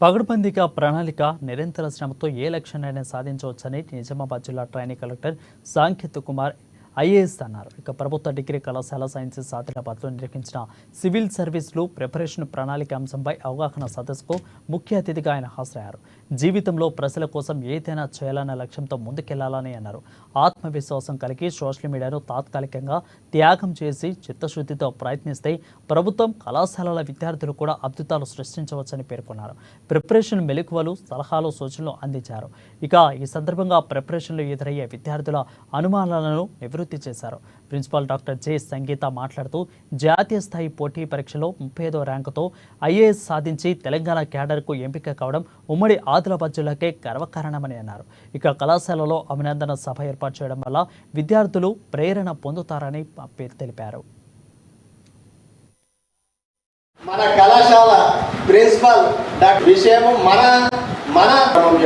పగడ్బందీగా ప్రణాళిక, నిరంతర శ్రమతో ఏ లక్ష్యాన్నైనా సాధించవచ్చని నిజామాబాద్ జిల్లా trainee collector Sanket Kumar IAS అన్నారు. ఇక ప్రభుత్వ డిగ్రీ కళాశాల సైన్సెస్ ఆదిలాబాద్లో నిర్వహించిన సివిల్ సర్వీసులు ప్రిపరేషన్ ప్రణాళిక అంశంపై అవగాహన సదస్సుకు ముఖ్య అతిథిగా ఆయన హాజరయ్యారు. జీవితంలో ప్రజల కోసం ఏదైనా చేయాలన్న లక్ష్యంతో ముందుకెళ్లాలని అన్నారు. ఆత్మవిశ్వాసం కలిగి సోషల్ మీడియాను తాత్కాలికంగా త్యాగం చేసి చిత్తశుద్ధితో ప్రయత్నిస్తే ప్రభుత్వం, కళాశాలల విద్యార్థులు కూడా అద్భుతాలు సృష్టించవచ్చని పేర్కొన్నారు. ప్రిపరేషన్ మెలకువలు, సలహాలు, సూచనలు అందించారు. ఇక ఈ సందర్భంగా ప్రిపరేషన్లో ఎదురయ్యే విద్యార్థుల అనుమానాలను నివృత్తి చేశారు. ప్రిన్సిపాల్ డాక్టర్ జె సంగీత మాట్లాడుతూ జాతీయ స్థాయి పోటీ పరీక్షలో 35వ ర్యాంకుతో ఐఏఎస్ సాధించి తెలంగాణ క్యాడర్కు ఎంపిక కావడం ఉమ్మడి ఆదిలాబాద్ జిల్లాకే గర్వకారణమని అన్నారు. ఇక కళాశాలలో అభినందన సభ ఏర్పాటు చేయడం వల్ల విద్యార్థులు ప్రేరణ పొందుతారని తెలిపారు. మన కళాశాల ప్రిన్సిపల్ విషయము మన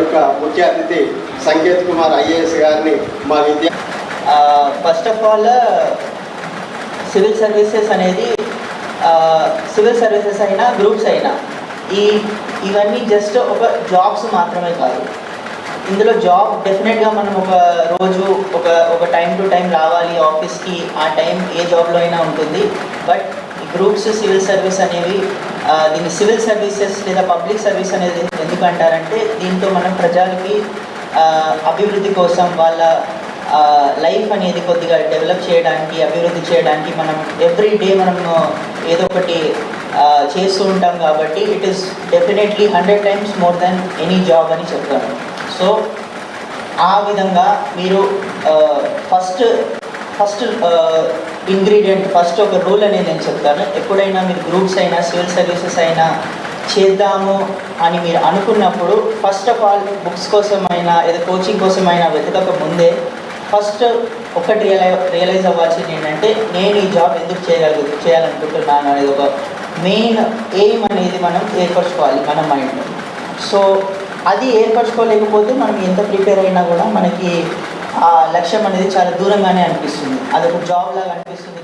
యొక్క ముఖ్య అతిథి సంకేత్ కుమార్ ఐఏఎస్ గారిని మా విద్య first of all civil services అనేది సివిల్ సర్వీసెస్ అయినా గ్రూప్స్ అయినా ఇవన్నీ జస్ట్ ఒక జాబ్స్ మాత్రమే కాదు. ఇందులో జాబ్ డెఫినెట్గా మనం ఒక రోజు ఒక టైం టు టైం రావాలి ఆఫీస్కి, ఆ టైం ఏ జాబ్లో అయినా ఉంటుంది. బట్ గ్రూప్స్, సివిల్ సర్వీస్ అనేవి దీన్ని సివిల్ సర్వీసెస్ లేదా పబ్లిక్ సర్వీస్ అనేది ఎందుకు అంటారంటే, దీంతో మనం ప్రజలకి అభివృద్ధి కోసం వాళ్ళ లైఫ్ అనేది కొద్దిగా డెవలప్ చేయడానికి, అభివృద్ధి చేయడానికి మనం ఎవ్రీ డే మనం ఏదో ఒకటి చేస్తూ ఉంటాం. కాబట్టి it is definitely 100 times more than any job అని చెప్తాను. సో ఆ విధంగా మీరు ఫస్ట్ ఇంగ్రీడియంట్, ఫస్ట్ ఒక రూల్ అనేది నేను చెప్తాను. ఎప్పుడైనా మీరు గ్రూప్స్ అయినా సివిల్ సర్వీసెస్ అయినా చేద్దాము అని మీరు అనుకున్నప్పుడు ఫస్ట్ ఆఫ్ ఆల్ బుక్స్ కోసమైనా ఏదో కోచింగ్ కోసమైనా వెతకక ముందే ఫస్ట్ ఒకటి రియలైజ్ అవ్వాల్సింది ఏంటంటే, నేను ఈ జాబ్ ఎందుకు చేయాలనుకుంటున్నాను అనేది ఒక మెయిన్ ఎయిమ్ అనేది మనం ఏర్పరచుకోవాలి మన మైండ్లో. సో అది ఏర్పరచుకోలేకపోతే మనం ఎంత ప్రిపేర్ అయినా కూడా మనకి ఆ లక్ష్యం అనేది చాలా దూరంగానే అనిపిస్తుంది, అదొక జాబ్ లాగా అనిపిస్తుంది.